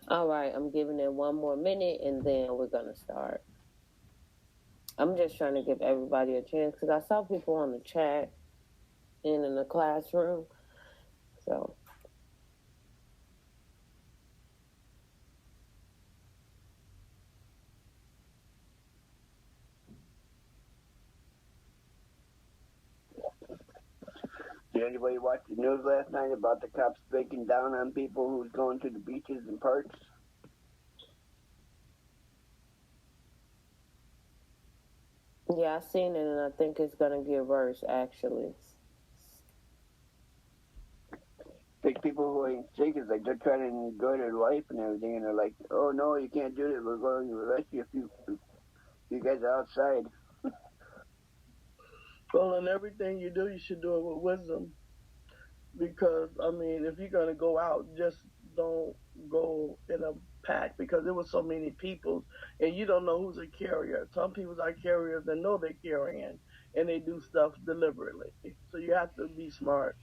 All right, I'm giving it one more minute and then we're going to start. I'm just trying to give everybody a chance because I saw people on the chat and in the classroom. So, did anybody watch the news last night about the cops breaking down on people who's going to the beaches and parks? yeah, I seen it and I think it's going to get worse actually. Like people who ain't sick is like they're trying to enjoy their life and everything, and they're like, "Oh no, you can't do this. We're going to arrest you if you guys are outside." Well, in everything you do, you should do it with wisdom. Because, I mean, if you're going to go out, just don't go in a pack because there were so many people and you don't know who's a carrier. Some people are carriers that know they're carrying and they do stuff deliberately. So you have to be smart.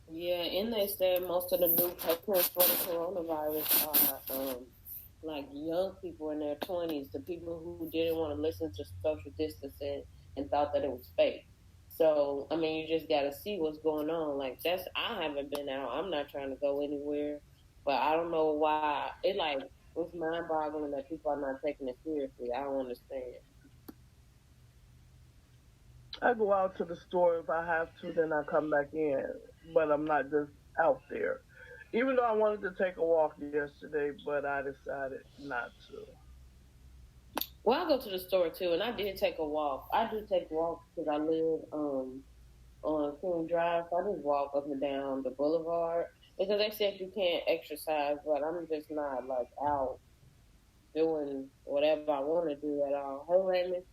Yeah, and they said most of the new patients for the coronavirus are like young people in their 20s, the people who didn't want to listen to social distancing and thought that it was fake. So, I mean, you just got to see what's going on. Like, I haven't been out. I'm not trying to go anywhere. But I don't know why. It's mind boggling that people are not taking it seriously. I don't understand. I go out to the store if I have to, then I come back in. But I'm not just out there. Even though I wanted to take a walk yesterday, but I decided not to. Well, I go to the store too, and I did take a walk. I do take walks because I live on King Drive. So I just walk up and down the boulevard because they said you can't exercise, but I'm just not like out doing whatever I want to do at all. Hey, Raymond.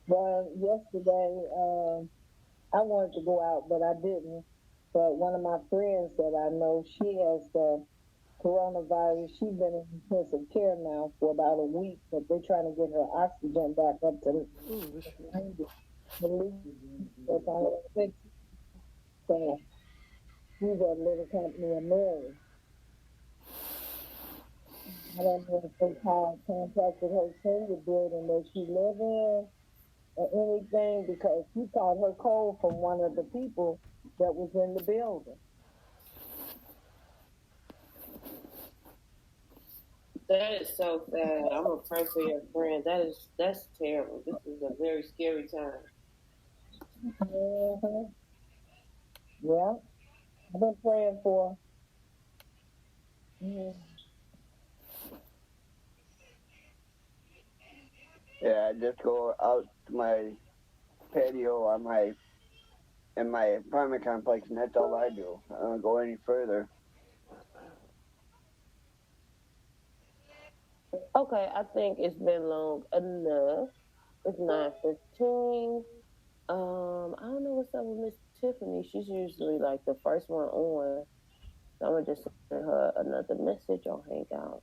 Well, yesterday I wanted to go out, but I didn't. But one of my friends that I know, she has the coronavirus. She's been in intensive care now for about a week, but they're trying to get her oxygen back up to 90. That's all it takes. So she's at a little company in Mary. I don't know if they contacted her senior building that she live in or anything because she caught her cold from one of the people that was in the building. That is so sad. I'm gonna pray for your friend. That's terrible. This is a very scary time. Mm-hmm. Yeah, I've been praying for her. Mm-hmm. Yeah, I just go out to my patio on in my apartment complex, and that's all I do. I don't go any further. Okay, I think it's been long enough. It's 9:15. I don't know what's up with Miss Tiffany. She's usually like the first one on. So I'm gonna just send her another message on Hangout.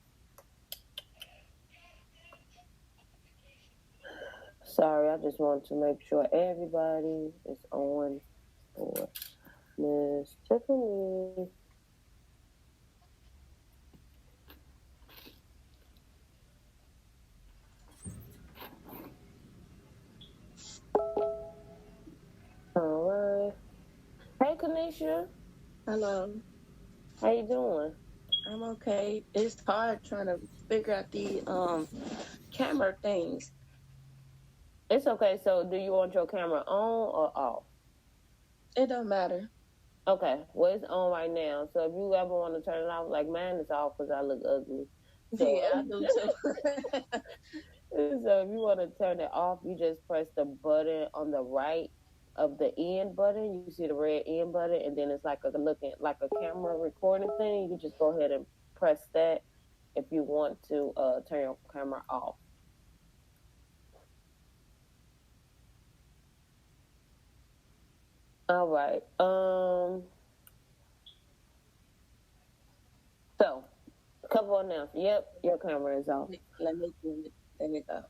Sorry, I just want to make sure everybody is on for Miss Tiffany. All right. Hey, Kanisha. Hello. How you doing? I'm okay. It's hard trying to figure out the camera things. It's okay. So, do you want your camera on or off? It don't matter. Okay. Well, it's on right now. So, if you ever want to turn it off, like mine is off because I look ugly. So, Yeah, I do too. so if you want to turn it off, you just press the button on the right of the end button. You see the red end button, and then it's like a camera recording thing. You just go ahead and press that if you want to turn your camera off. All right. So a couple announcements. Yep, your camera is off. Let me do it. There we go.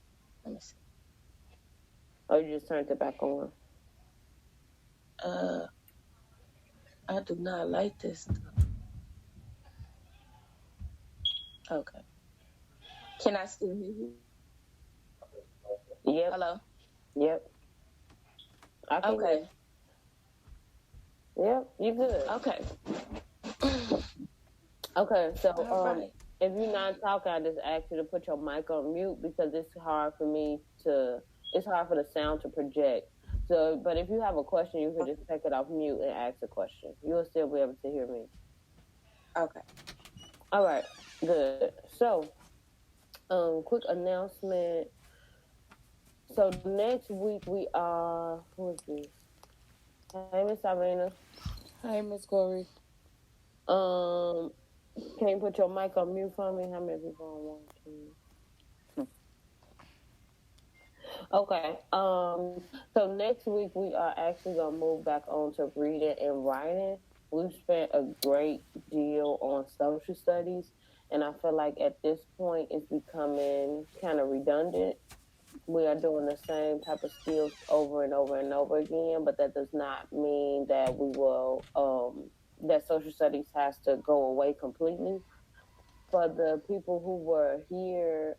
Let me see. Oh, you just turned it back on. Uh, I do not like this. Okay. Can I still hear you? Yep. Hello? Yep. I can hear. Okay. Yep. You good? Okay. Okay. So All right. if you're not talking, I just ask you to put your mic on mute because it's hard for me to. It's hard for the sound to project. So, but if you have a question, you can just take it off mute and ask a question. You'll still be able to hear me. Okay. All right. Good. So, quick announcement. So next week we are. Who is this? Hey, Miss Irina. Hi, Miss Corey. Um, can you put your mic on mute for me? How many people on one, two? Okay. So next week we are actually gonna move back on to reading and writing. We've spent a great deal on social studies, and I feel like at this point it's becoming kind of redundant. We are doing the same type of skills over and over and over again, but that does not mean that we will that social studies has to go away completely. For the people who were here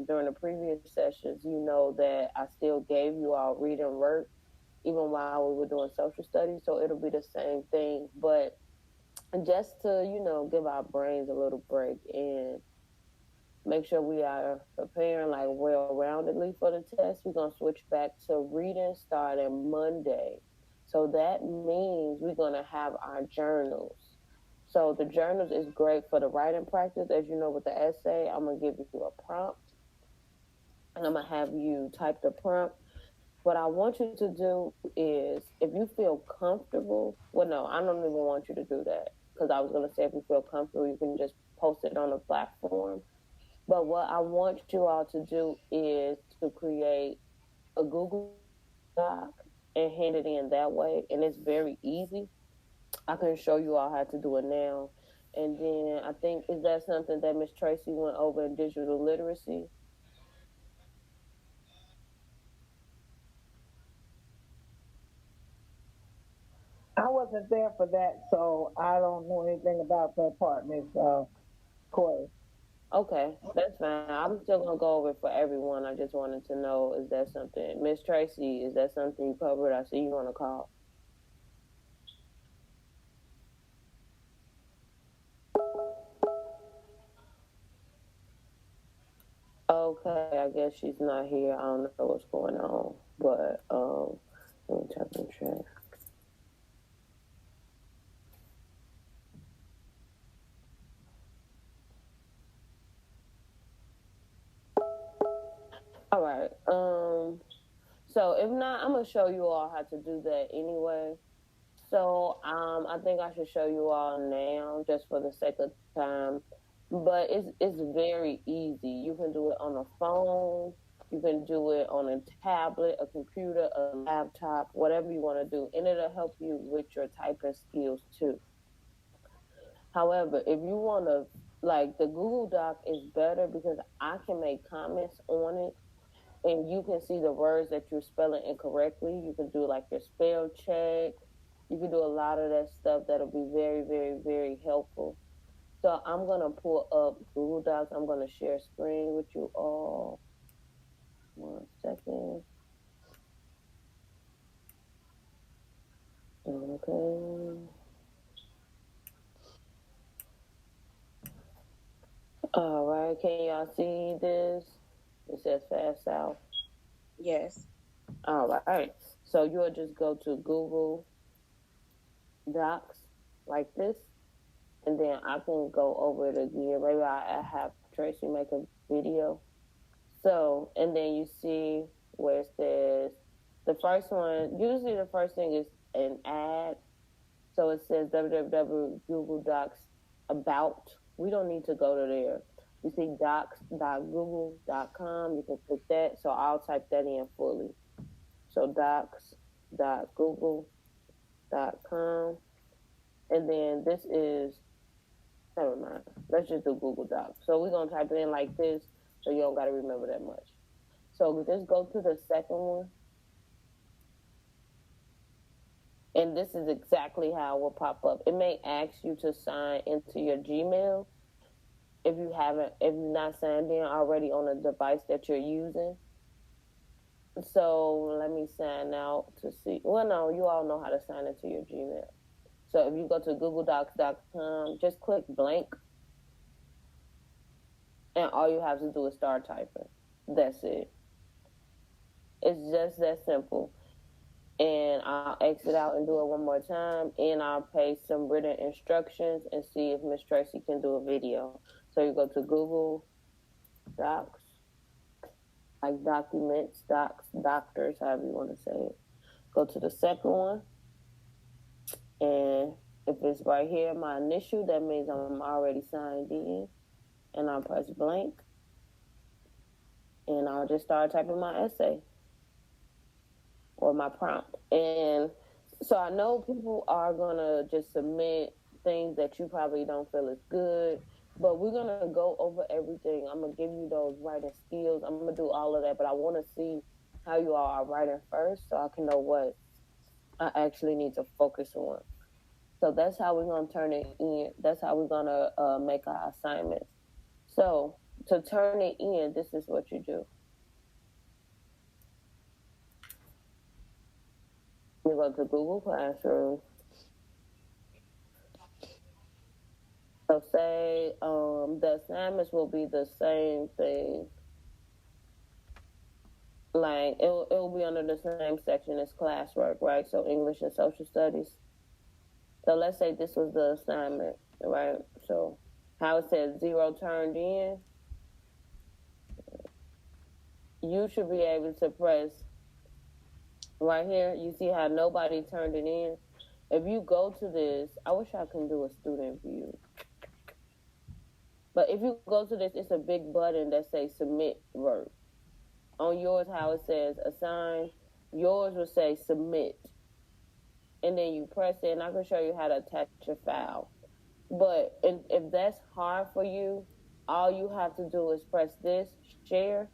during the previous sessions, you know that I still gave you all read and work even while we were doing social studies, so it'll be the same thing, but just to give our brains a little break and make sure we are preparing like well-roundedly for the test. We're going to switch back to reading starting Monday. So that means we're going to have our journals. So the journals is great for the writing practice. As you know, with the essay, I'm going to give you a prompt and I'm going to have you type the prompt. What I want you to do is, if you feel comfortable, well, no, I don't even want you to do that because I was going to say if you feel comfortable, you can just post it on a platform. But what I want you all to do is to create a Google Doc and hand it in that way. And it's very easy. I can show you all how to do it now. And then I think, is that something that Miss Tracy went over in digital literacy? I wasn't there for that, so I don't know anything about that part, Miss Corey. Okay, that's fine. I'm still gonna go over it for everyone. I just wanted to know, is that something, Miss Tracy? Is that something you covered? I see you want to call. Okay, I guess she's not here. I don't know what's going on, but let me check and check. All right. So if not, I'm gonna show you all how to do that anyway. So I think I should show you all now, just for the sake of time. But it's very easy. You can do it on a phone. You can do it on a tablet, a computer, a laptop, whatever you want to do, and it'll help you with your typing skills too. However, if you want to, like, the Google Doc is better because I can make comments on it and you can see the words that you're spelling incorrectly. You can do like your spell check. You can do a lot of that stuff that'll be very, very, very helpful. So I'm gonna pull up Google Docs. I'm gonna share screen with you all. 1 second. Okay. All right. Can y'all see this? It says Fast South. Yes. All right. So you'll just go to Google Docs like this, and then I can go over it again. Maybe I have Tracy make a video. So, and then you see where it says the first one. Usually, the first thing is an ad. So it says www Google Docs about. We don't need to go to there. You see docs.google.com. You can click that. So I'll type that in fully. So docs.google.com. And then this is, never mind. Let's just do Google Docs. So we're going to type it in like this so you don't got to remember that much. So we just go to the second one. And this is exactly how it will pop up. It may ask you to sign into your Gmail if you're not signed in already on a device that you're using. So let me sign out to see. Well, no, you all know how to sign into your Gmail. So if you go to googledocs.com, just click blank, and all you have to do is start typing. That's it. It's just that simple. And I'll exit out and do it one more time, and I'll paste some written instructions and see if Miss Tracy can do a video. So you go to Google Docs, like documents, docs, doctors, however you want to say it. Go to the second one, and if it's right here, my initial, that means I'm already signed in, and I'll press blank, and I'll just start typing my essay or my prompt. And so I know people are going to just submit things that you probably don't feel is good, but we're going to go over everything. I'm going to give you those writing skills. I'm going to do all of that, but I want to see how you all are writing first so I can know what I actually need to focus on. So that's how we're going to turn it in. That's how we're going to make our assignments. So to turn it in, this is what you do. You go to Google Classroom. So say the assignments will be the same thing. Like it'll be under the same section as classwork, right? So English and social studies. So let's say this was the assignment, right? So how it says 0 turned in, you should be able to press right here. You see how nobody turned it in? If you go to this, I wish I could do a student view. But if you go to this, it's a big button that says submit work. On yours, how it says assign, yours will say submit. And then you press it, and I can show you how to attach your file. But if that's hard for you, all you have to do is press this, share,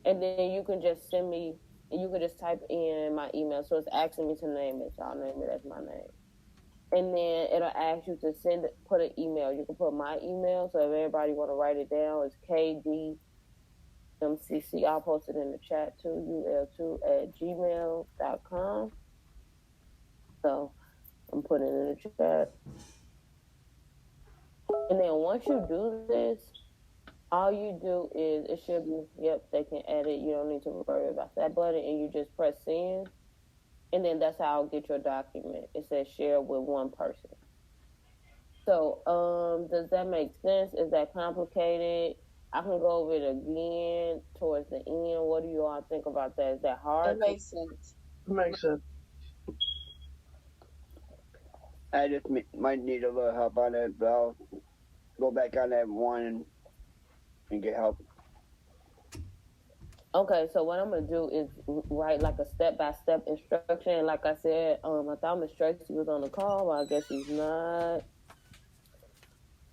and then you can just send me, you can just type in my email. So it's asking me to name it, so I'll name it as my name. And then it'll ask you to put an email. You can put my email, so if everybody want to write it down, it's KDMCC. I'll post it in the chat too, ul2@gmail.com. So I'm putting it in the chat. And then once you do this, all you do is, it should be, yep, they can edit. You don't need to worry about that button, and you just press send. And then that's how I'll get your document. It says share with one person. So does that make sense? Is that complicated? I can go over it again towards the end. What do you all think about that? Is that hard? It makes sense. It makes sense. I just might need a little help on it, but I'll go back on that one and get help. Okay, so what I'm going to do is write like a step-by-step instruction. Like I said, I thought Miss Tracy was on the call, but I guess she's not.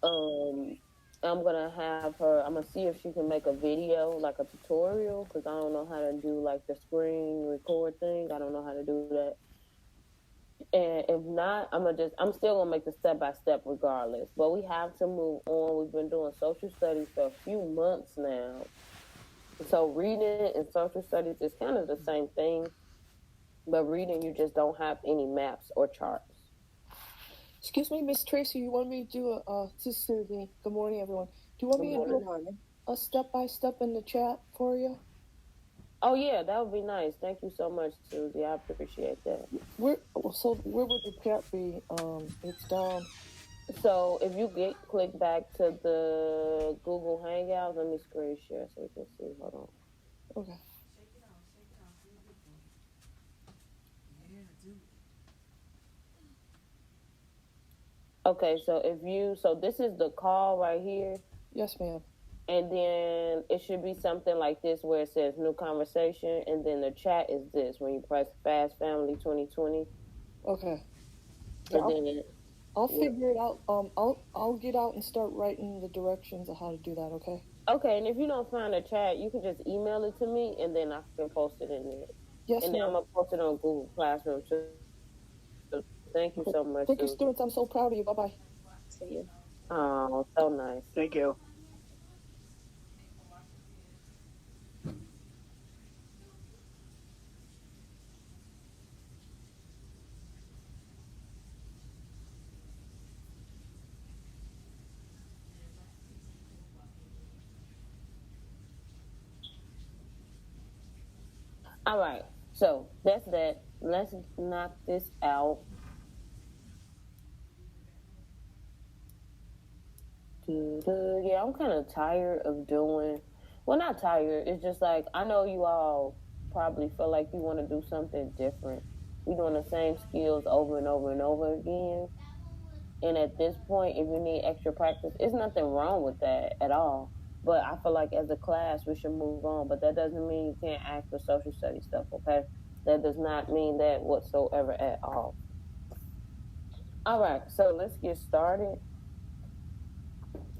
I'm going to have her, I'm going to see if she can make a video, like a tutorial, because I don't know how to do like the screen record thing. I don't know how to do that. And if not, I'm still going to make the step-by-step regardless. But we have to move on. We've been doing social studies for a few months now. So reading and social studies is kind of the same thing, but reading, you just don't have any maps or charts. Excuse me, Miss Tracy, you want me to do this is Susie. Good morning, everyone. Do you want me to do a step-by-step in the chat for you? Oh, yeah, that would be nice. Thank you so much, Susie. I appreciate that. Where would the chat be? It's down. So if you click back to the Google Hangouts, let me screen share so you can see. Hold on. Okay. Okay, so this is the call right here. Yes, ma'am. And then it should be something like this where it says new conversation, and then the chat is this when you press Fast Family 2020. Okay. And then I'll figure it out. I'll get out and start writing the directions of how to do that. Okay. Okay, and if you don't find a chat, you can just email it to me, and then I can post it in there. Yes, and then I'm gonna post it on Google Classroom too. Thank you so much. Thank you, Susan. students. I'm so proud of you. Bye-bye. See you. Oh, so nice. Thank you. All right. So that's that. Let's knock this out. Yeah, I'm kind of tired of doing. Well, not tired. It's just like I know you all probably feel like you want to do something different. You're doing the same skills over and over and over again. And at this point, if you need extra practice, there's nothing wrong with that at all. But I feel like as a class, we should move on. But that doesn't mean you can't ask for social studies stuff, okay? That does not mean that whatsoever at all. All right, so let's get started.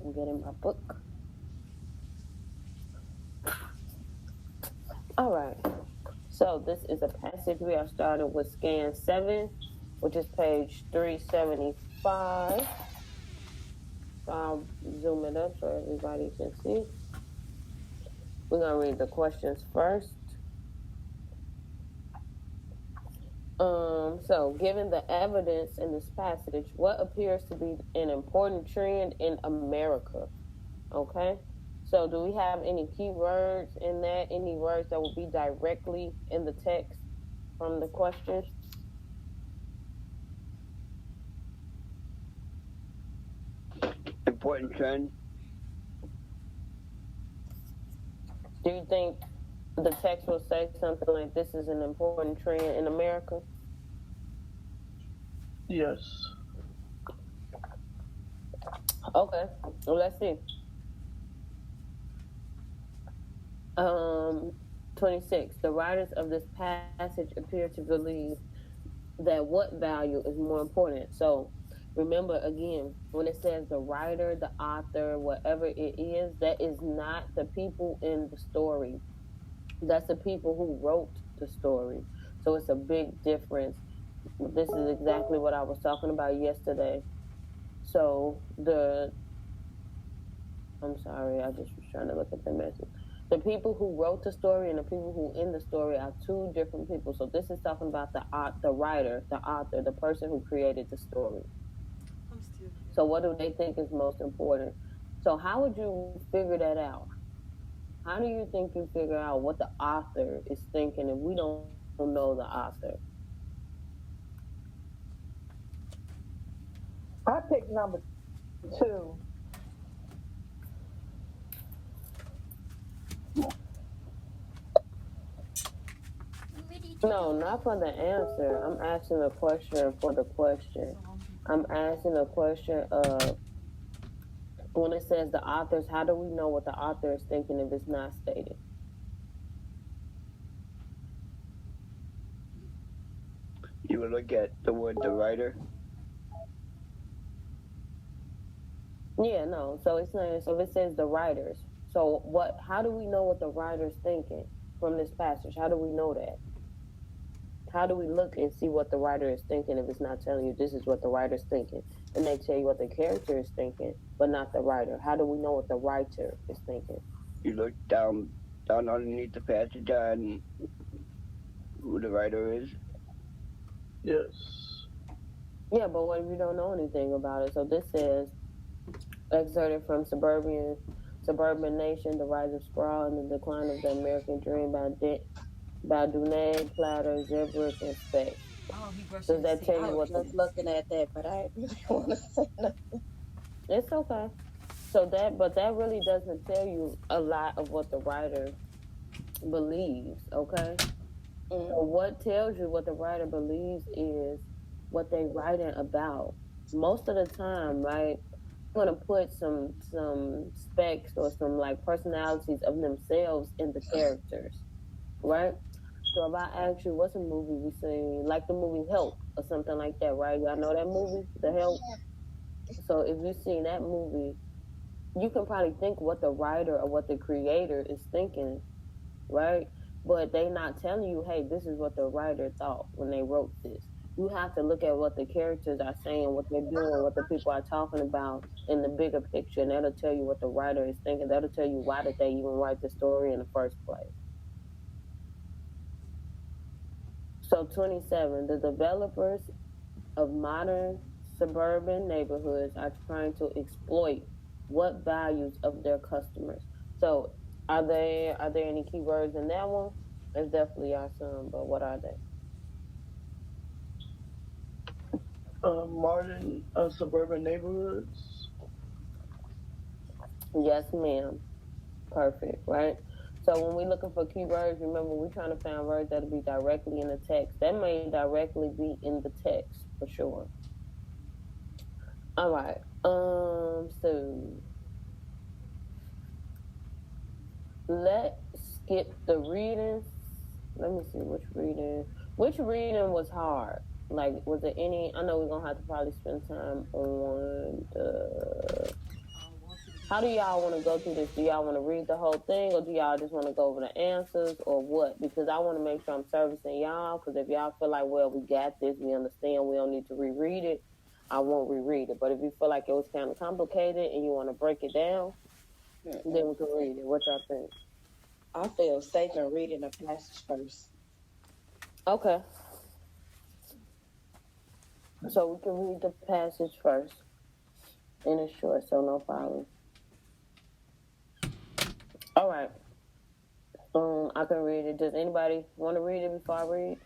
I'm getting my book. All right, so this is a passage. We are starting with scan 7, which is page 375. I'll zoom it up so everybody can see. We're going to read the questions first. So, given the evidence in this passage, what appears to be an important trend in America? Okay. So, do we have any key words in that? Any words that will be directly in the text from the question? Important trend. Do you think the text will say something like this is an important trend in America? Yes. Okay, well, let's see. 26. The writers of this passage appear to believe that what value is more important. So remember again, when it says the writer, the author, whatever it is, that is not the people in the story. That's the people who wrote the story. So it's a big difference. This is exactly what I was talking about yesterday. So I'm sorry, I just was trying to look at the message. The people who wrote the story and the people who in the story are two different people. So this is talking about the writer, the author, the person who created the story. So what do they think is most important? So how would you figure that out? How do you think you figure out what the author is thinking if we don't know the author? I picked number 2. No, not for the answer. I'm asking a question for the question. I'm asking a question of when it says the authors, how do we know what the author is thinking if it's not stated? You would look at the word the writer. Yeah, no. So it's saying, so it says the writers. So how do we know what the writer's thinking from this passage? How do we know that? How do we look and see what the writer is thinking if it's not telling you this is what the writer's thinking? And they tell you what the character is thinking, but not the writer. How do we know what the writer is thinking? You look down underneath the passage on who the writer is. Yes. Yeah, but what if you don't know anything about it? So this says, excerpted from Suburban Nation, The Rise of Sprawl and the Decline of the American Dream by Dune, Platter, Zebras, and Speck. Oh, he brushed Does that tell you what? I was just looking at that, but I really want to say nothing. It's okay. So that really doesn't tell you a lot of what the writer believes. Okay. So what tells you what the writer believes is what they're writing about. Most of the time, right? I'm gonna put some specs or some like personalities of themselves in the characters, right? So if I ask you, what's a movie we seen, like the movie Help or something like that, right? Y'all know that movie, The Help? So if you've seen that movie, you can probably think what the writer or what the creator is thinking, right? But they not telling you, hey, this is what the writer thought when they wrote this. you have to look at what the characters are saying, what they're doing, what the people are talking about in the bigger picture, and that'll tell you what the writer is thinking. That'll tell you why did they even write the story in the first place. So 27, the developers of modern suburban neighborhoods are trying to exploit what values of their customers. So are there any keywords in that one? There's definitely are some, but what are they? Modern suburban neighborhoods. Yes, ma'am. Perfect, right? So when we're looking for keywords, remember we're trying to find words that'll be directly in the text. That may directly be in the text for sure. All right. So let's skip the readings. Let me see which reading. Which reading was hard? Like, was there any? I know we're gonna have to probably spend time on the. How do y'all want to go through this? Do y'all want to read the whole thing, or do y'all just want to go over the answers, or what? Because I want to make sure I'm servicing y'all. Because if y'all feel like, well, we got this, we understand, we don't need to reread it, I won't reread it. But if you feel like it was kind of complicated and you want to break it down, then we can read it. What y'all think? I feel safe in reading the passage first. Okay. So we can read the passage first. And it's short, so no problem. All right. I can read it. Does anybody want to read it before I read?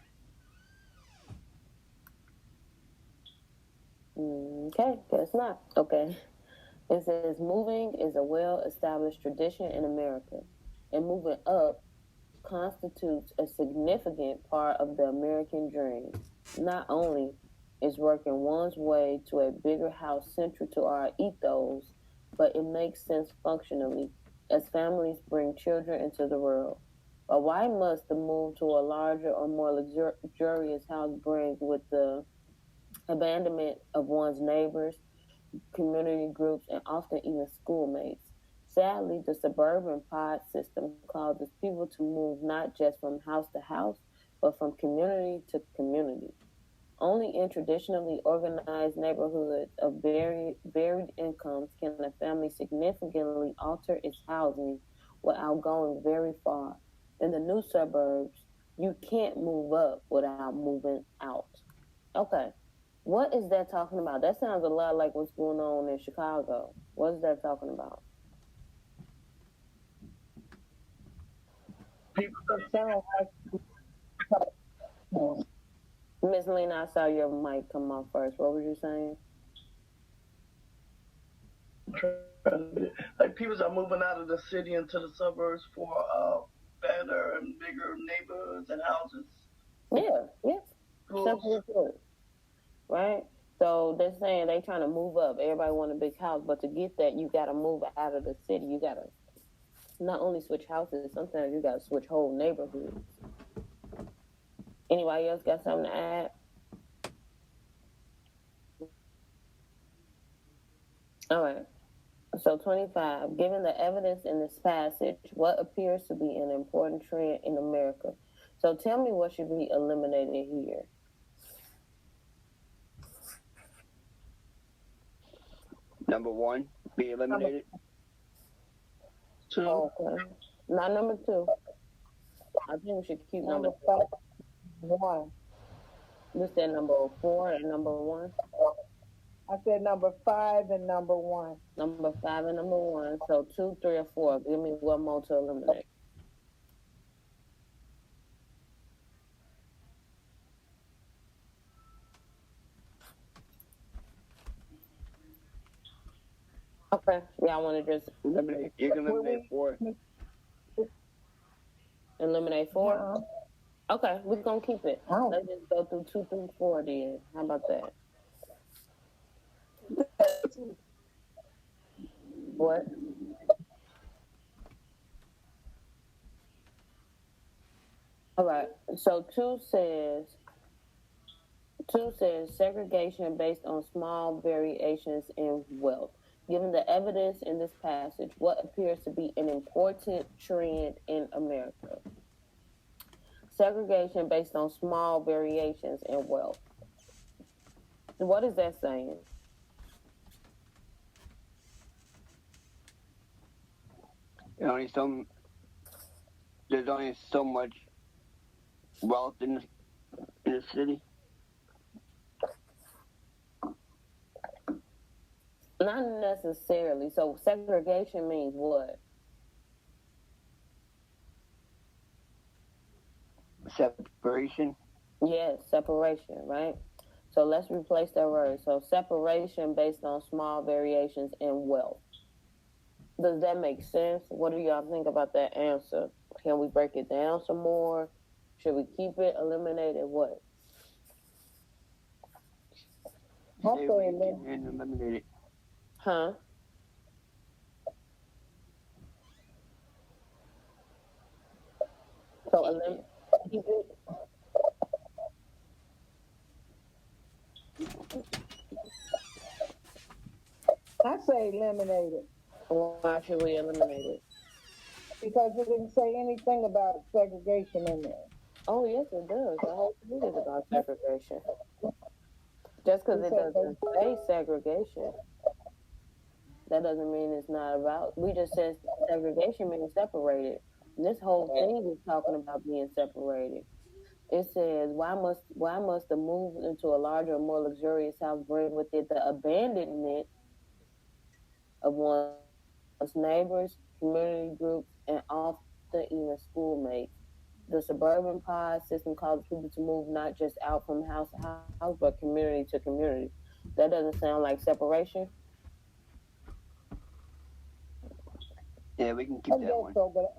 Okay, guess not. Okay. It says, moving is a well-established tradition in America, and moving up constitutes a significant part of the American dream. Not only is working one's way to a bigger house central to our ethos, but it makes sense functionally as families bring children into the world. But why must the move to a larger or more luxurious house bring with the abandonment of one's neighbors, community groups, and often even schoolmates? Sadly, the suburban pod system causes people to move not just from house to house, but from community to community. Only in traditionally organized neighborhoods of varied incomes can a family significantly alter its housing without going very far. In the new suburbs, you can't move up without moving out. Okay. What is that talking about? That sounds a lot like what's going on in Chicago. What is that talking about? People. It sounds like Miss Lena, I saw your mic come off first. What were you saying? Like people are moving out of the city into the suburbs for better and bigger neighborhoods and houses. Yeah. Simply put, right? So they're saying they trying to move up. Everybody want a big house, but to get that, you got to move out of the city. You got to not only switch houses, sometimes you got to switch whole neighborhoods. Anybody else got something to add? All right. So 25, given the evidence in this passage, what appears to be an important trend in America? So tell me what should be eliminated here. Number 1, be eliminated. 2. Okay. Not number 2. I think we should keep number 1. You said number 4 and number 1? I said number 5 and number 1. Number 5 and number 1. So 2, 3, or 4. Give me one more to eliminate. Okay. Y'all want to just eliminate? You can eliminate 4. Eliminate 4? Okay, we're going to keep it. Let's just go through 2 through 4 then. How about that? What? All right. So 2 says segregation based on small variations in wealth. Given the evidence in this passage, what appears to be an important trend in America? Segregation based on small variations in wealth. What is that saying? Only there's only so much wealth in the city. Not necessarily. So segregation means what? Separation. Yes, separation, right? So let's replace that word. So separation based on small variations in wealth. Does that make sense? What do y'all think about that answer? Can we break it down some more? Should we keep it, eliminate it, what? Say we can eliminate it. Huh? So keep it. I say eliminate it. Why should we eliminate it? Because it didn't say anything about segregation in there. Oh, yes, it does. The whole thing is about segregation. Just because it doesn't say segregation, that doesn't mean it's not about. We just said segregation means separated. And this whole thing is talking about being separated. It says, why must the move into a larger, more luxurious house bring with it the abandonment of one's neighbors, community groups, and often even schoolmates? The suburban pod system causes people to move not just out from house to house, but community to community. That doesn't sound like separation. Yeah, we can keep that one. So, but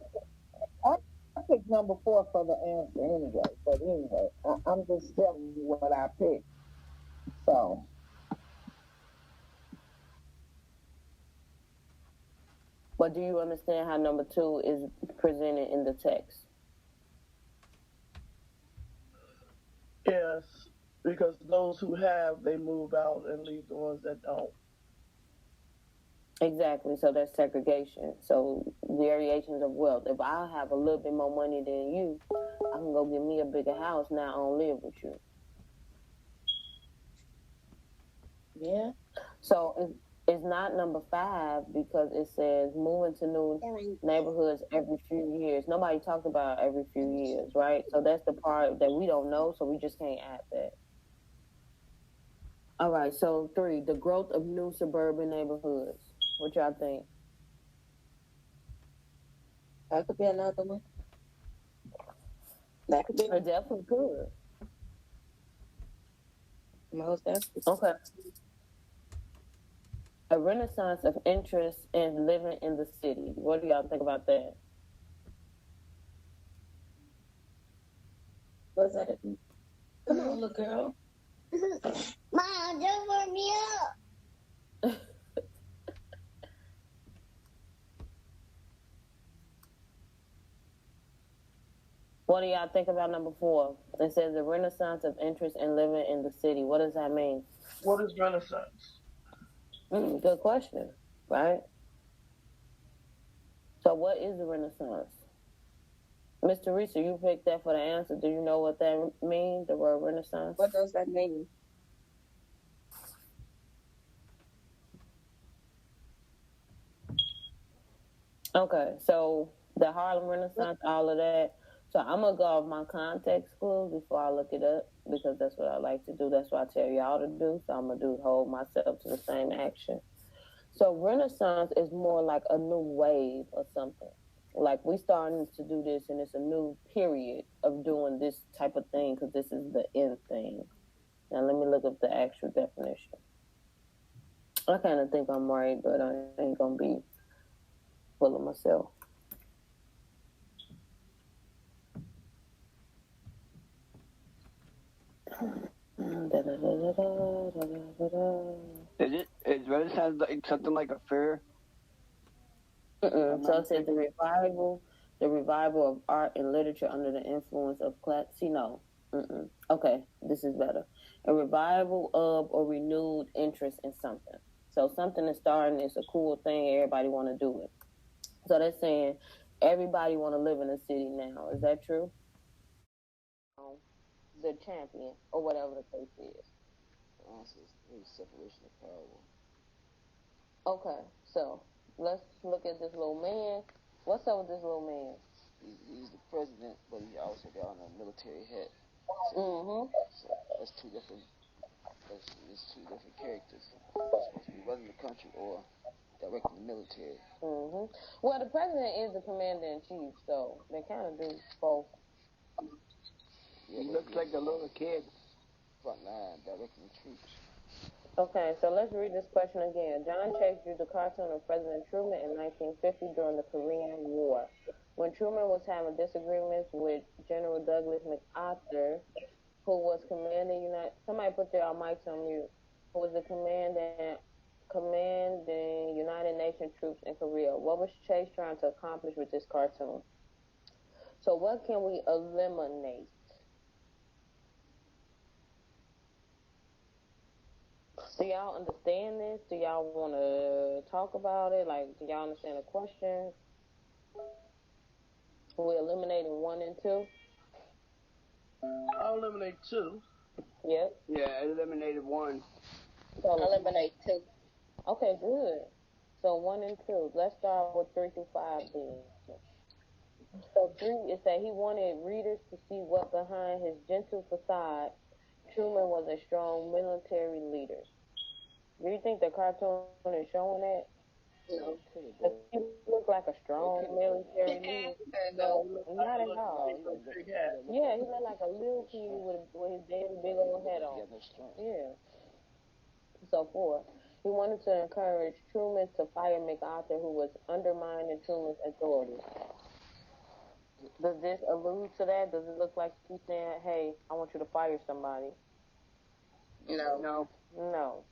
I picked number 4 for the answer anyway. But anyway, I'm just telling you what I picked. So. But do you understand how number 2 is presented in the text? Yes, because those who have, they move out and leave the ones that don't. Exactly. So that's segregation. So variations of wealth. If I have a little bit more money than you, I can go get me a bigger house. Now I don't live with you. Yeah. So it's not number 5 because it says moving to new neighborhoods every few years. Nobody talked about every few years, right? So that's the part that we don't know. So we just can't add that. All right. So 3, the growth of new suburban neighborhoods. What y'all think? That could be another one. That could be. It definitely could. Most definitely. Okay. A renaissance of interest in living in the city. What do y'all think about that? What's that? Come on, little girl. Mom, don't warm me up. What do y'all think about number 4? It says a renaissance of interest in living in the city. What does that mean? What is Renaissance? Good question, right? So what is the renaissance? Miss Teresa, you picked that for the answer. Do you know what that means, the word renaissance? What does that mean? Okay, so the Harlem Renaissance, all of that. So I'm going to go off my context clues before I look it up because that's what I like to do. That's what I tell y'all to do. So I'm going to hold myself to the same action. So Renaissance is more like a new wave or something. Like we starting to do this and it's a new period of doing this type of thing because this is the end thing. Now let me look up the actual definition. I kind of think I'm right, but I ain't going to be full of myself. Is Renaissance like something like a fair? So it says the revival of art and literature under the influence of class. See, no. Okay, this is better. A revival of or renewed interest in something. So something is starting. It's a cool thing. Everybody want to do it. So they're saying everybody want to live in a city now. Is that true? The champion or whatever the case is. answer is maybe separation of power. Okay, so let's look at this little man. What's up with this little man? He's the president, but he also got on a military hat. So that's two different. It's two different characters. He's supposed to be running the country or directing the military. Well, the president is the commander in chief, so they kind of do both. Yeah, he looks like a little kid. Front line, directing the troops. Okay, so let's read this question again. John Chase drew the cartoon of President Truman in 1950 during the Korean War. When Truman was having disagreements with General Douglas MacArthur, who was commanding somebody put their mics on mute, who was the commanding United Nations troops in Korea. What was Chase trying to accomplish with this cartoon? So what can we eliminate? Do y'all understand this? Do y'all want to talk about it? Like, do y'all understand the question? We're eliminating 1 and 2. I'll eliminate 2. Yep. Yeah, I eliminated 1. So eliminate 2. Okay, good. So 1 and 2. Let's start with 3 through 5 then. So 3 is that he wanted readers to see what behind his gentle facade, Truman was a strong military leader. Do you think the cartoon is showing that? No. Does he look like a strong military leader? No, not at all. Yeah, he looked like a little kid with his daddy big old head on. Yeah. So 4, he wanted to encourage Truman to fire MacArthur, who was undermining Truman's authority. Does this allude to that? Does it look like he's saying, hey, I want you to fire somebody? No. No.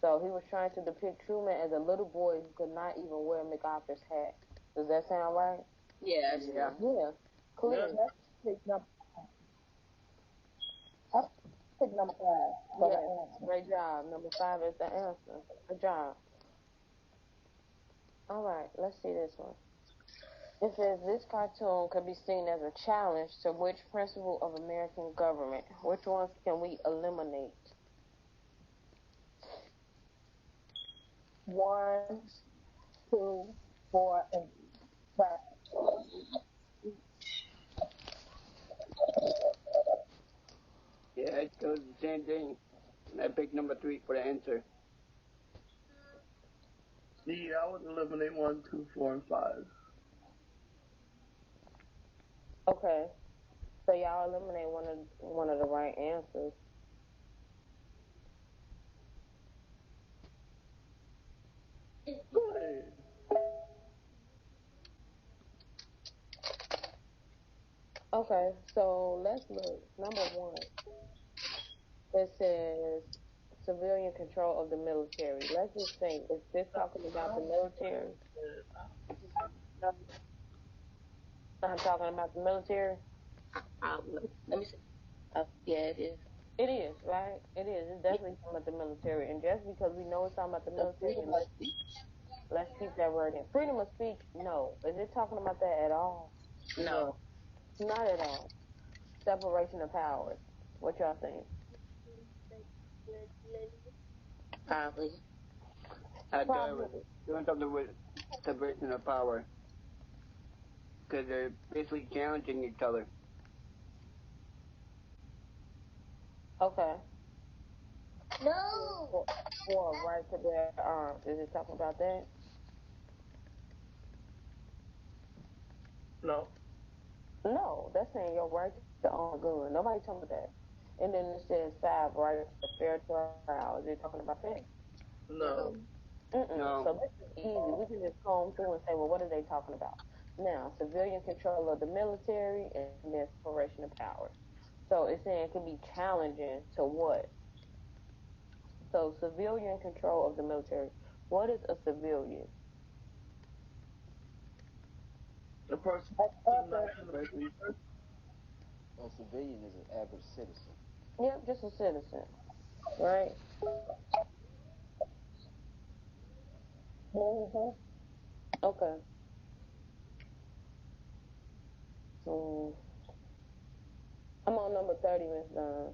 So he was trying to depict Truman as a little boy who could not even wear MacArthur's hat. Does that sound right? Yes. Yeah. Yeah. Clear. Let's pick number 5. I'll pick number 5. Yes. Great job. Number 5 is the answer. Good job. All right. Let's see this one. It says this cartoon could be seen as a challenge to which principle of American government? Which ones can we eliminate? 1, 2, 4, and 5. Yeah, it goes the same thing. I picked number 3 for the answer. Yeah, I would eliminate 1, 2, 4, and 5. Okay. So y'all eliminate one of the right answers. Good. Okay, so let's look. Number 1. It says civilian control of the military. Let's just think, is this talking about the military? I'm talking about the military? Let me see. Yeah, it is. It is, right? It is. It's definitely talking about the military. And just because we know it's talking about the military, let's keep that word in. Freedom of speech, no. Is it talking about that at all? No. Not at all. Separation of powers. What y'all think? Probably. I thought it was doing something with separation of power. Because they're basically challenging each other. Okay. No. For a right to bear arms. Is it talking about that? No. No, that's saying your right to own a gun. Nobody talking about that. And then it says 5, right? A fair trial. Is it talking about that? No. No. So this is easy. We can just comb through and say, well, what are they talking about? Now, civilian control of the military and then separation of powers. So it's saying it can be challenging to what? So civilian control of the military. What is a civilian? The person. A civilian is an average citizen. Yep, just a citizen, right? Okay. I'm on number 30, Miss Dunn.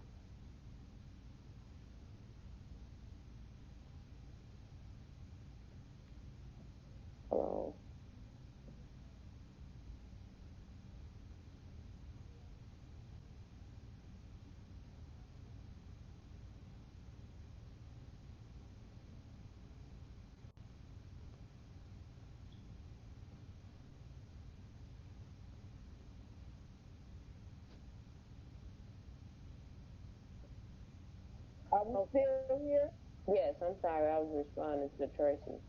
Are we still here? Yes, I'm sorry. I was responding to Tracy. It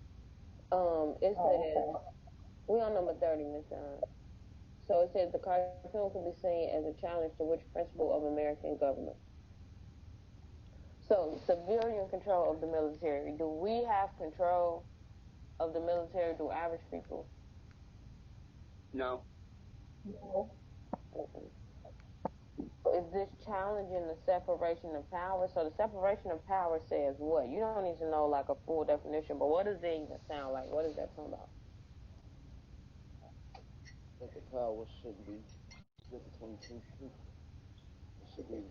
Oh, says okay. we on number 30, Miss John. So it says the cartoon can be seen as a challenge to which principle of American government? So civilian control of the military. Do we have control of the military? Do average people? No. No. So is this challenging the separation of power? So the separation of power says what? You don't need to know like a full definition, but what does it even sound like? What is that talking about? That the power shouldn't be split between two people. It should be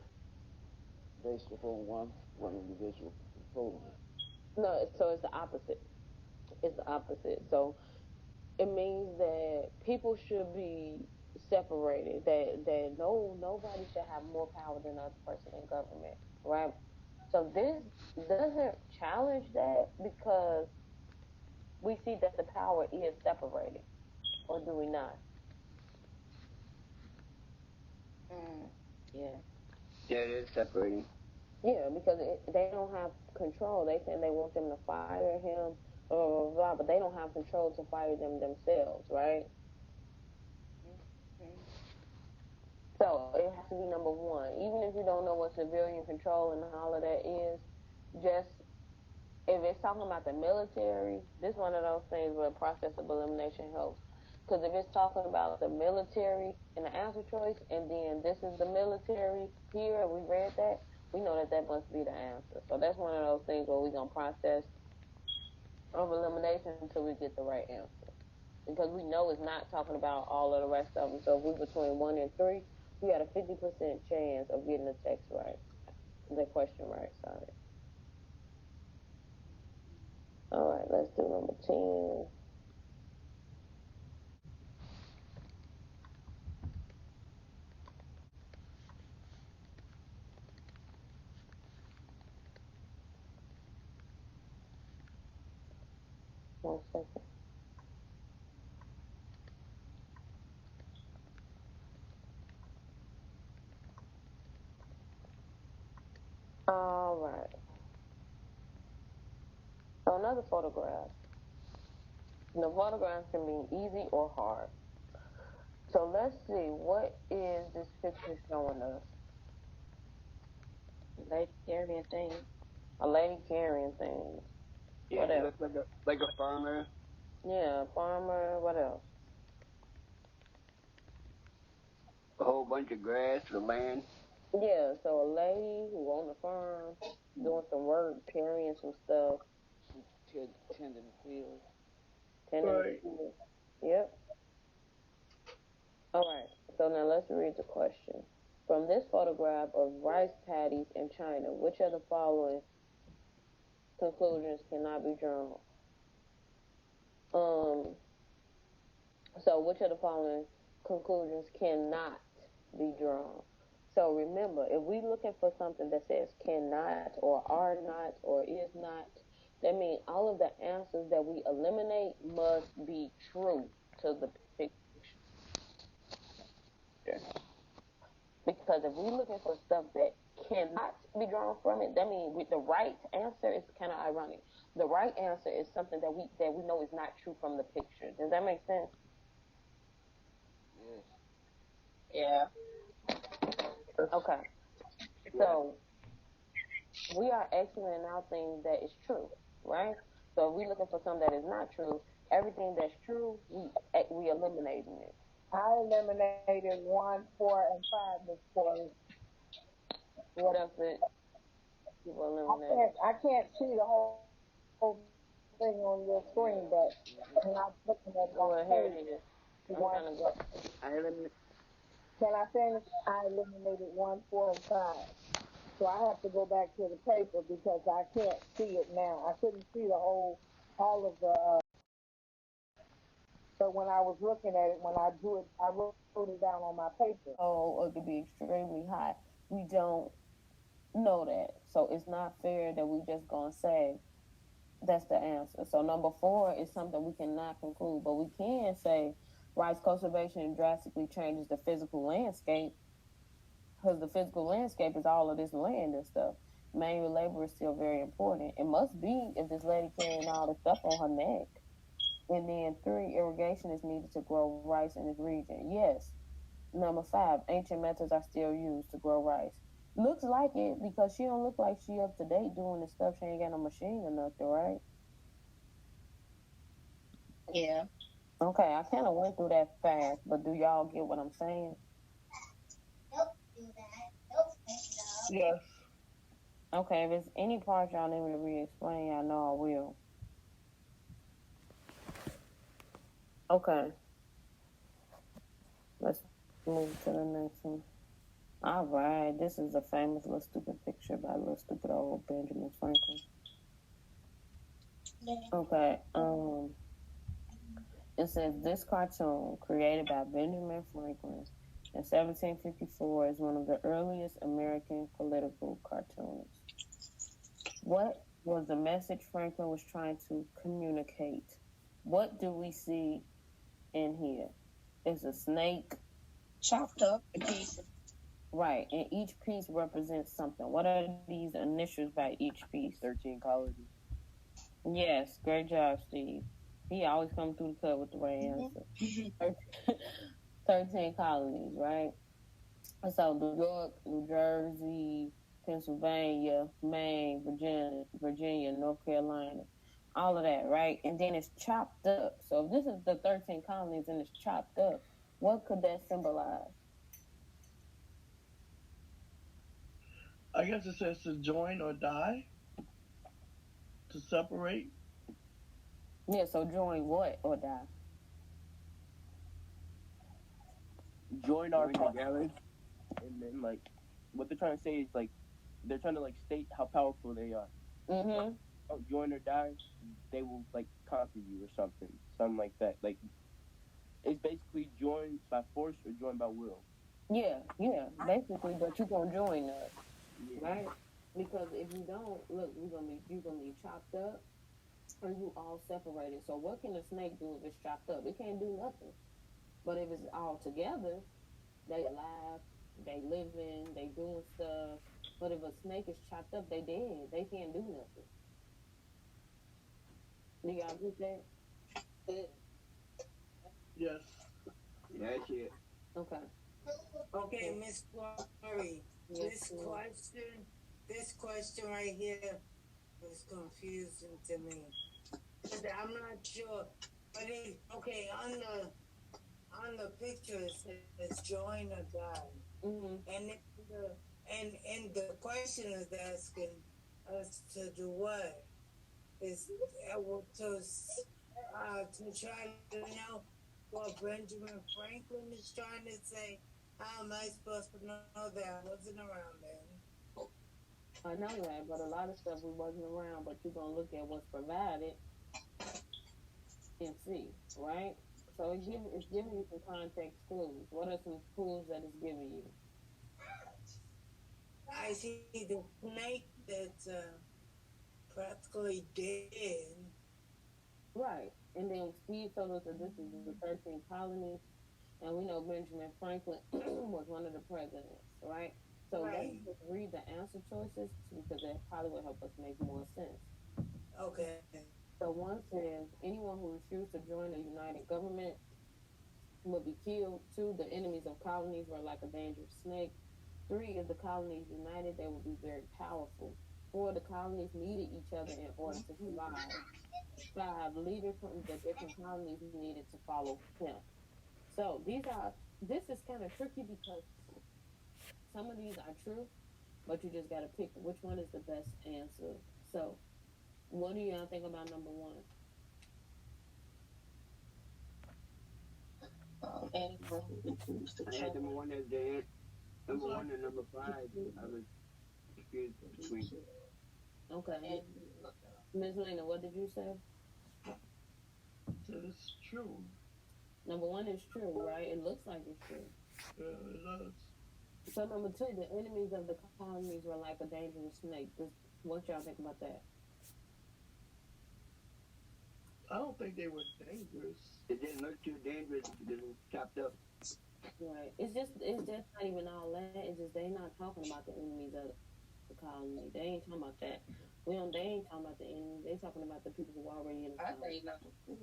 based upon one individual controlling it. No, so it's the opposite. It's the opposite. So it means that people should be separated. That nobody should have more power than the other person in government, right? So this doesn't challenge that because we see that the power is separated, or do we not? Yeah. Yeah, it is separating. Yeah, because they don't have control. They say they want them to fire him, blah, blah, blah, blah, but they don't have control to fire them themselves, right? Mm-hmm. So it has to be number one. Even if you don't know what civilian control and all of that is, just if it's talking about the military, this is one of those things where process of elimination helps. Because if it's talking about the military and the answer choice, and then this is the military here, we read that, we know that that must be the answer. So that's one of those things where we're going to process of elimination until we get the right answer. Because we know it's not talking about all of the rest of them. So if we're between 1 and 3, we had a 50% chance of getting the text right, the question right, sorry. All right, let's do number 10. One second. All right. So another photograph. The photograph can be easy or hard. So let's see, what is this picture showing us? Lady carrying things. A lady carrying things. Yeah, What it else? looks like a farmer. Yeah, a farmer. What else? A whole bunch of grass, the land. Yeah, so a lady who on the farm doing some work, carrying some stuff, Tending the field. tending the Right. field. Yep. All right. So now let's read the question. From this photograph of rice paddies in China, which of the following conclusions cannot be drawn? Um. So which of the following conclusions cannot be drawn? So remember, if we're looking for something that says cannot or are not or is not, that means all of the answers that we eliminate must be true to the picture. Because if we're looking for stuff that cannot be drawn from it, that means the right answer is kind of ironic. The right answer is something that we know is not true from the picture. Does that make sense? Yes. Yeah. Okay. So we are exiting out things that is true, right? So if we're looking for something that is not true, everything that's true, we eliminating it. I eliminated 1, 4, and 5 this quarter. What else did people eliminate? I can't see the whole thing on your screen, but when I'm looking at my Well, here page, it is. I'm one, trying to go. can I finish? I eliminated 1, 4, and 5. So I have to go back to the paper because I can't see it now. I couldn't see all of the, but when I was looking at it, when I drew it, I wrote it down on my paper. Oh, it could be extremely high. We don't know that. So it's not fair that we just gonna say that's the answer. So number 4 is something we cannot conclude, but we can say rice cultivation drastically changes the physical landscape because the physical landscape is all of this land and stuff. manual labor is still very important. It must be if this lady carrying all this stuff on her neck. And then 3, irrigation is needed to grow rice in this region. Yes. Number 5, ancient methods are still used to grow rice. Looks like it because she don't look like she up to date doing this stuff. She ain't got no machine or nothing, right? Yeah. Okay, I kind of went through that fast, but do y'all get what I'm saying? Yes. Okay, if there's any part y'all need me to re-explain, y'all know I will. Okay. Let's move to the next one. All right, this is a famous little stupid picture by little stupid old Benjamin Franklin. Okay, it says this cartoon, created by Benjamin Franklin in 1754, is one of the earliest American political cartoons. What was the message Franklin was trying to communicate? What do we see in here? It's a snake. Chopped up in pieces. Right, and each piece represents something. What are these initials by each piece? 13 colonies. Yes, great job, Steve. He always comes through the cut with the right answer. 13 colonies, right? So New York, New Jersey, Pennsylvania, Maine, Virginia, North Carolina, all of that, right? And then it's chopped up. So if this is the 13 colonies and it's chopped up, what could that symbolize? I guess it says to join or die, to separate. Yeah, so join what or die? Join our together. And then, like, what they're trying to say is, like, they're trying to, like, state how powerful they are. Mm-hmm. Oh, join or die, they will, like, conquer you or something. Something like that. Like, it's basically join by force or join by will. Yeah, basically, but you're going to join us, right? Because if you don't, look, you're gonna be chopped up or you all separated. So what can a snake do if it's chopped up? It can't do nothing. But if it's all together, they alive, they living, they doing stuff. But if a snake is chopped up, they dead. They can't do nothing. Do y'all get that? Yes. That's it. Okay. Okay, Miss Glory. Yes, this question right here is confusing to me. I'm not sure. But okay, on the picture it says join or die. Mm-hmm. And the question is asking us to do what? Is to try to know what Benjamin Franklin is trying to say. How am I supposed to know that? I wasn't around then. I know that, but a lot of stuff we wasn't around, but you're going to look at what's provided and see, right? So it's giving you some context clues. What are some clues that it's giving you? I see the snake that's practically dead. Right. And then Steve told us that this is the 13 colonies, and we know Benjamin Franklin was one of the presidents, right? So let's just read the answer choices because that probably will help us make more sense. Okay. So 1 says, anyone who refused to join a united government will be killed. 2, the enemies of colonies were like a dangerous snake. 3, if the colonies united, they will be very powerful. 4, the colonies needed each other in order to survive. 5, leaders from the different colonies needed to follow him. So this is kind of tricky because some of these are true, but you just got to pick which one is the best answer. So what do y'all think about number 1? I had number 1 as the answer. Number 1 and number 5. I was confused between. Okay. Ms. Lena, what did you say? It's true. Number 1 is true, right? It looks like it's true. Yeah, it does. So number 2, the enemies of the colonies were like a dangerous snake. What y'all think about that? I don't think they were dangerous. It didn't look too dangerous because it was chopped up. Right. It's just not even all that. It's just they not talking about the enemies of the colony. They ain't talking about that. They ain't talking about the enemy. They talking about the people who are already in the colony. I think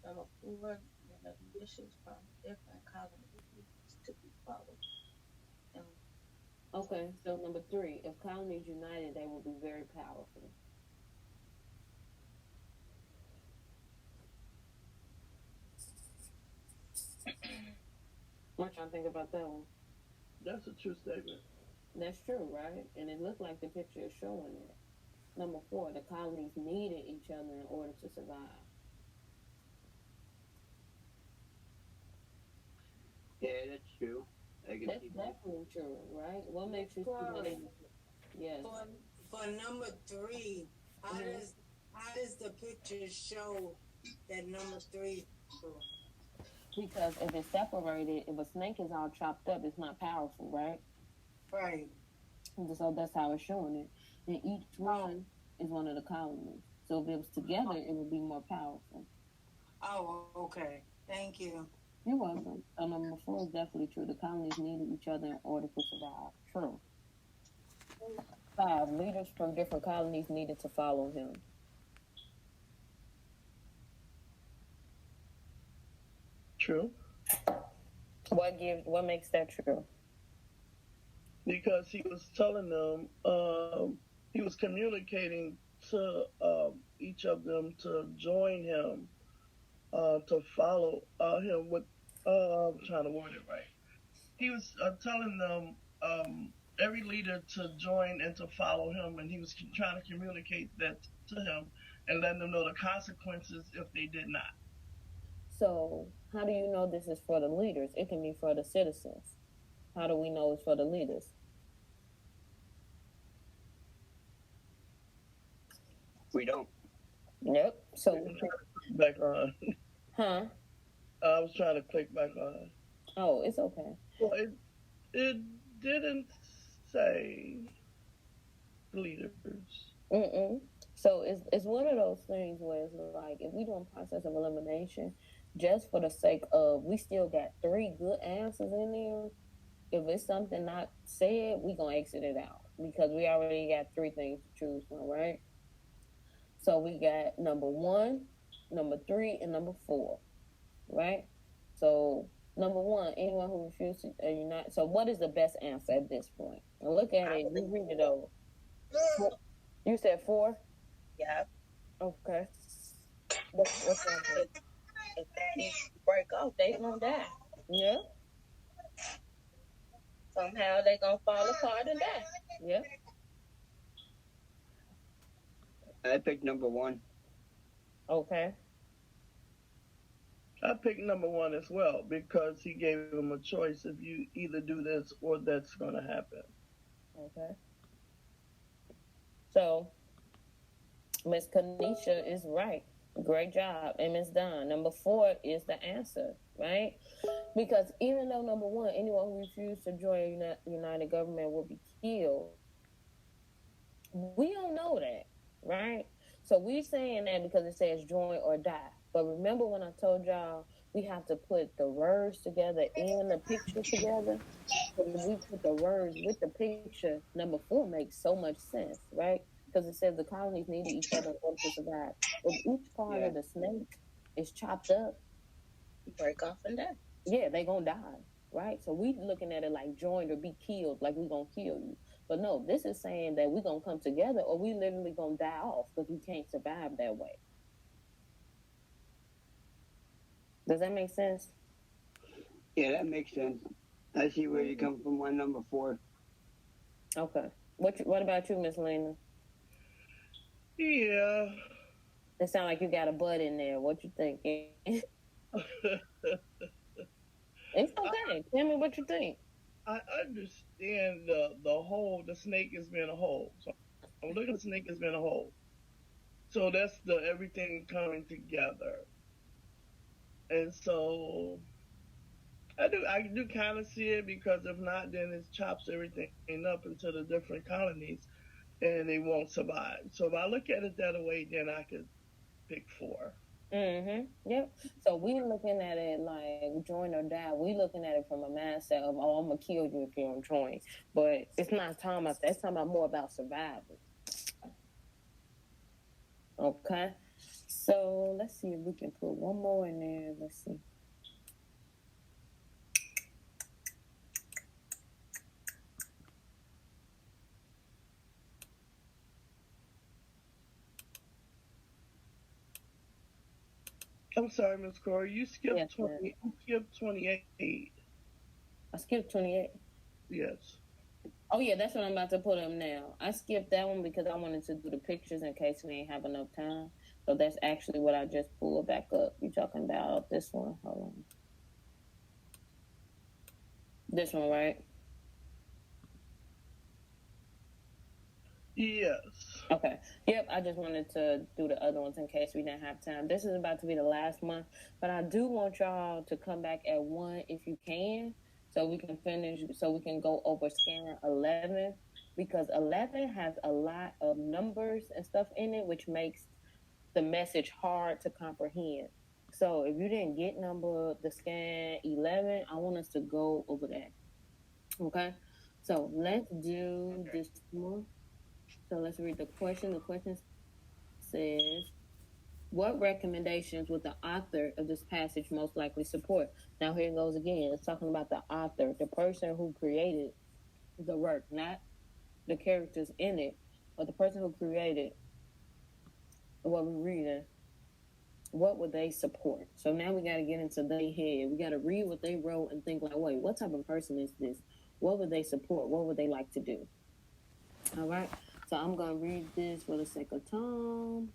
number 4, the wishes from different colonies to be followed. Okay, so number 3, if colonies united, they will be very powerful. What y'all think about that one? That's a true statement. That's true, right? And it looked like the picture is showing that. Number 4, the colonies needed each other in order to survive. Yeah, that's true. That's definitely true, right? What makes you see that? Yes. For number 3, how does the picture show that number 3 is true? Because if it's separated, if a snake is all chopped up, it's not powerful, right? Right. So that's how it's showing it. And each one is one of the colonies. So if it was together, it would be more powerful. Oh, okay. Thank you. You're welcome. So number 4 is definitely true. The colonies needed each other in order to survive. True. 5, leaders from different colonies needed to follow him. True. What makes that true? Because he was telling them, he was communicating to each of them to join him, to follow him with, I'm trying to word it right. He was telling them, every leader to join and to follow him, and he was trying to communicate that to him and letting them know the consequences if they did not. So how do you know this is for the leaders? It can be for the citizens. How do we know it's for the leaders? We don't. Yep. So back on. Huh? I was trying to click back on. Oh, it's okay. Well, it didn't say leaders. So it's one of those things where it's like, if we do a process of elimination, just for the sake of, we still got 3 good answers in there. If it's something not said, we gonna exit it out because we already got 3 things to choose from, right? So we got number 1, number 3, and number 4, right? So number 1, anyone who refused to unite. So what is the best answer at this point? And look at it. You read it over. You said 4? Yeah. Okay. What's that? If they break off, they gonna die. Yeah. Somehow they gonna fall apart and die. Yeah. I picked number 1. Okay. I picked number 1 as well because he gave them a choice. If you either do this or that's going to happen. Okay. So Miss Kanisha is right. Great job. And Miss Dawn, number 4 is the answer, right? Because even though number 1, anyone who refused to join united government will be killed, we don't know that, right? So we're saying that because it says join or die. But remember when I told y'all we have to put the words together and the picture together? Because if we put the words with the picture, number 4 makes so much sense, right? Because it says the colonies needed each other in order to survive. If each part of the snake is chopped up, break off and die. Yeah, they gonna die, right? So we looking at it like joined or be killed, like we gonna kill you. But no, this is saying that we gonna come together or we literally gonna die off because we can't survive that way. Does that make sense? Yeah, that makes sense. I see where you come from on number 4. Okay. What about you, Miss Lena? Yeah. It sounds like you got a butt in there. What you thinking? It's okay. Tell me what you think. I understand the snake has been a hole. So I'm looking at the snake has been a hole. So that's the everything coming together. And so I do kind of see it because if not, then it chops everything up into the different colonies and they won't survive. So if I look at it that way, then I could pick 4. Yep. So we looking at it like join or die. We looking at it from a mindset of, oh, I'm gonna kill you if you don't join. But it's not talking about that. It's talking about more about survival. Okay. So let's see if we can put one more in there. Let's see. I'm sorry, Miss Corey. You skipped 20. You skipped 28. I skipped 28. Yes. Oh yeah, that's what I'm about to put up now. I skipped that one because I wanted to do the pictures in case we ain't have enough time. So that's actually what I just pulled back up. You talking about this one? Hold on. This one, right? Yes. Okay. Yep, I just wanted to do the other ones in case we didn't have time. This is about to be the last month, but I do want y'all to come back at 1 if you can, so we can finish, so we can go over scan 11, because 11 has a lot of numbers and stuff in it, which makes the message hard to comprehend. So if you didn't get the scan 11, I want us to go over that. Okay? So let's do this one. So let's read the question. The question says, what recommendations would the author of this passage most likely support? Now here it goes again. It's talking about the author, the person who created the work, not the characters in it, but the person who created what we're reading. What would they support? So now we got to get into their head. We got to read what they wrote and think like, wait, what type of person is this? What would they support? What would they like to do? All right. So I'm going to read this for the sake of time.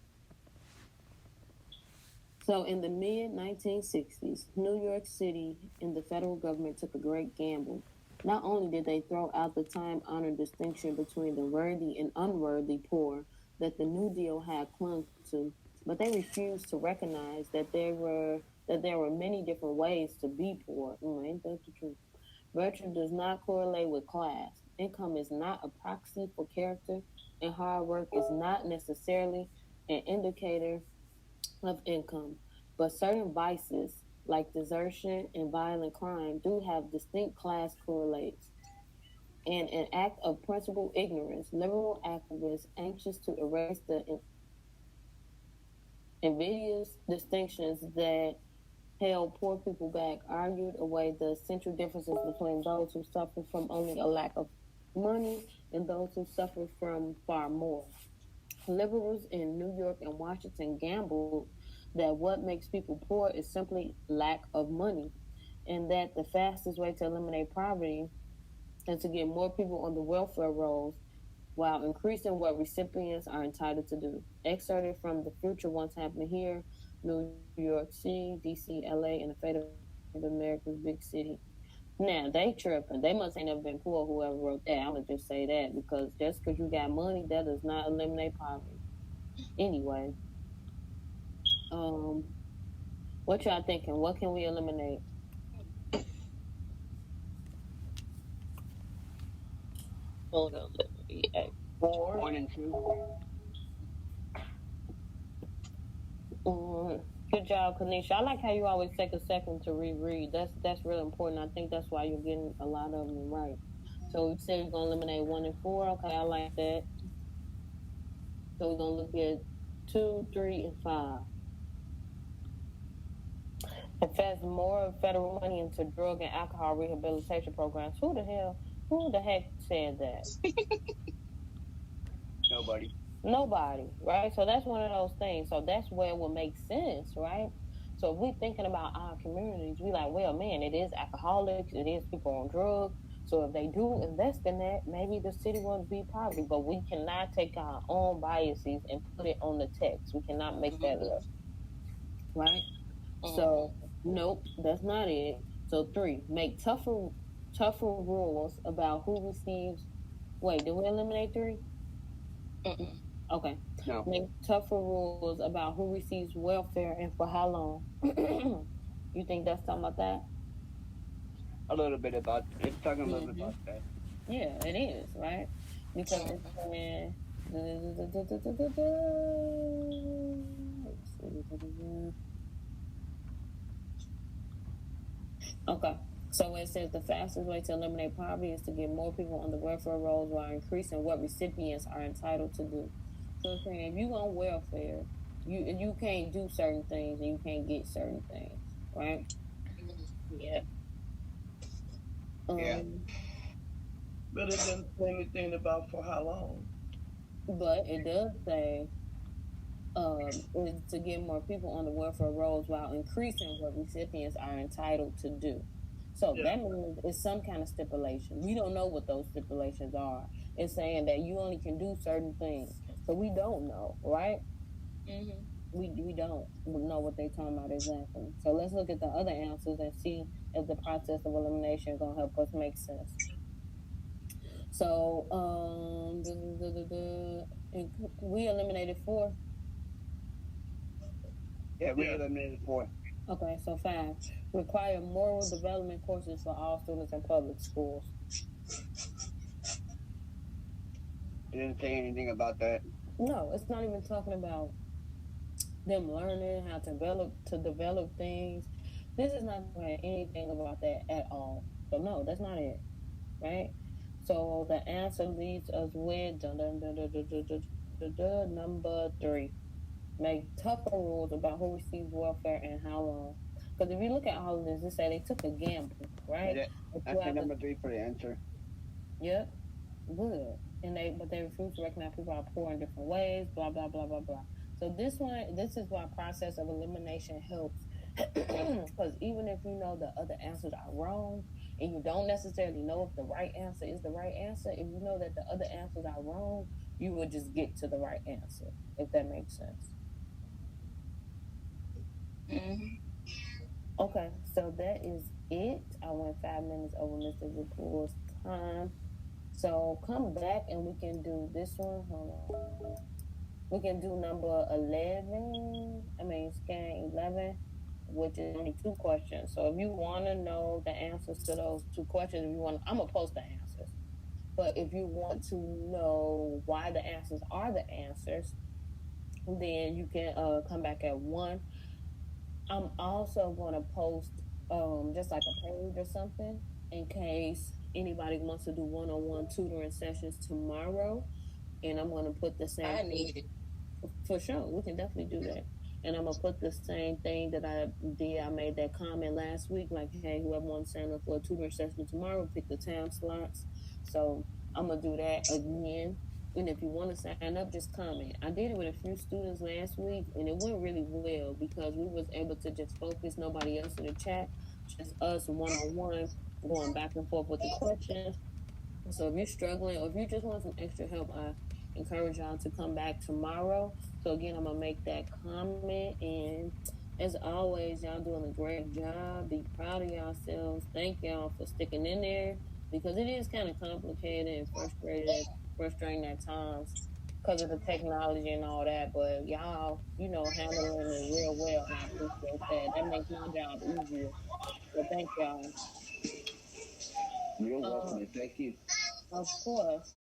So in the mid-1960s, New York City and the federal government took a great gamble. Not only did they throw out the time-honored distinction between the worthy and unworthy poor that the New Deal had clung to, but they refused to recognize that there were many different ways to be poor. Ain't that the truth? Virtue does not correlate with class. Income is not a proxy for character, and hard work is not necessarily an indicator of income. But certain vices, like desertion and violent crime, do have distinct class correlates. In an act of principled ignorance, liberal activists anxious to erase the invidious distinctions that held poor people back argued away the essential differences between those who suffer from only a lack of money and those who suffer from far more. Liberals in New York and Washington gambled that what makes people poor is simply lack of money, and that the fastest way to eliminate poverty is to get more people on the welfare rolls while increasing what recipients are entitled to do. Excerpted from The Future Once Happened Here, New York City, DC, LA, and the Fate of America's Big City. Now, they tripping. They must ain't never been poor, whoever wrote that. I'm going to just say that, because just because you got money, that does not eliminate poverty. Anyway, what y'all thinking? What can we eliminate? Hold on, let me act. 4, 1 and 2. Good job, Kanisha. I like how you always take a second to reread. That's really important. I think that's why you're getting a lot of them right. So we said we're gonna eliminate 1 and 4. Okay, I like that. So we're gonna look at 2, 3, and 5. Invest more federal money into drug and alcohol rehabilitation programs. Who the heck said that? Nobody, right? So that's one of those things. So that's where it will make sense, right? So if we're thinking about our communities, we like, well, man, it is alcoholics, it is people on drugs. So if they do invest in that, maybe the city won't be poverty. But we cannot take our own biases and put it on the text. We cannot make that up, right? So nope, that's not it. So 3, make tougher rules about who receives. Wait, did we eliminate 3? Okay. No. Make tougher rules about who receives welfare and for how long. You think that's talking about that? A little bit about it. It's talking a little bit about that. Yeah, it is, right? Because it's saying, let's Okay. So it says the fastest way to eliminate poverty is to get more people on the welfare rolls while increasing what recipients are entitled to do. So it's saying if you on welfare, you can't do certain things and you can't get certain things, right? Yeah. Yeah. But it didn't say anything about for how long. But it does say is to get more people on the welfare rolls while increasing what recipients are entitled to do. So that means it's some kind of stipulation. We don't know what those stipulations are. It's saying that you only can do certain things. So we don't know, right? Mm-hmm. We don't know what they're talking about exactly. So let's look at the other answers and see if the process of elimination is going to help us make sense. So we eliminated 4. Yeah, we eliminated 4. Okay, so 5. Require moral development courses for all students in public schools. It didn't say anything about that. No, it's not even talking about them learning how to develop things. This is not saying anything about that at all. So no, that's not it, right? So the answer leaves us with number 3. Make tougher rules about who receives welfare and how long. Because if you look at all of this, it say they took a gamble, right? Yeah, that's number 3 for the answer. Yep, good. But they refuse to recognize people are poor in different ways. Blah blah blah blah blah. So this is why process of elimination helps. Because even if you know the other answers are wrong, and you don't necessarily know if the right answer is the right answer, if you know that the other answers are wrong, you will just get to the right answer. If that makes sense. Mm-hmm. Okay, so that is it. I went 5 minutes over Mr. Japool's time. So come back and we can do this one. Hold on. We can do number 11. Scan 11, which is only 2 questions. So if you want to know the answers to those 2 questions, I'm going to post the answers. But if you want to know why the answers are the answers, then you can come back at 1. I'm also going to post just like a page or something in case anybody wants to do one-on-one tutoring sessions tomorrow. And I'm going to put the same I need it. For sure. We can definitely do that. And I'm going to put the same thing that I did. I made that comment last week, like, hey, whoever wants to sign up for a tutoring session tomorrow, pick the time slots. So I'm going to do that again. And if you want to sign up, just comment. I did it with a few students last week, and it went really well because we was able to just focus, nobody else in the chat, just us one-on-one, going back and forth with the questions. So if you're struggling or if you just want some extra help, I encourage y'all to come back tomorrow. So again, I'm going to make that comment. And as always, y'all doing a great job. Be proud of yourselves. Thank y'all for sticking in there because it is kind of complicated and frustrating at times because of the technology and all that. But y'all, handling it real well. And I appreciate that. That makes my job easier. So thank y'all. You're welcome. Thank you. Of course.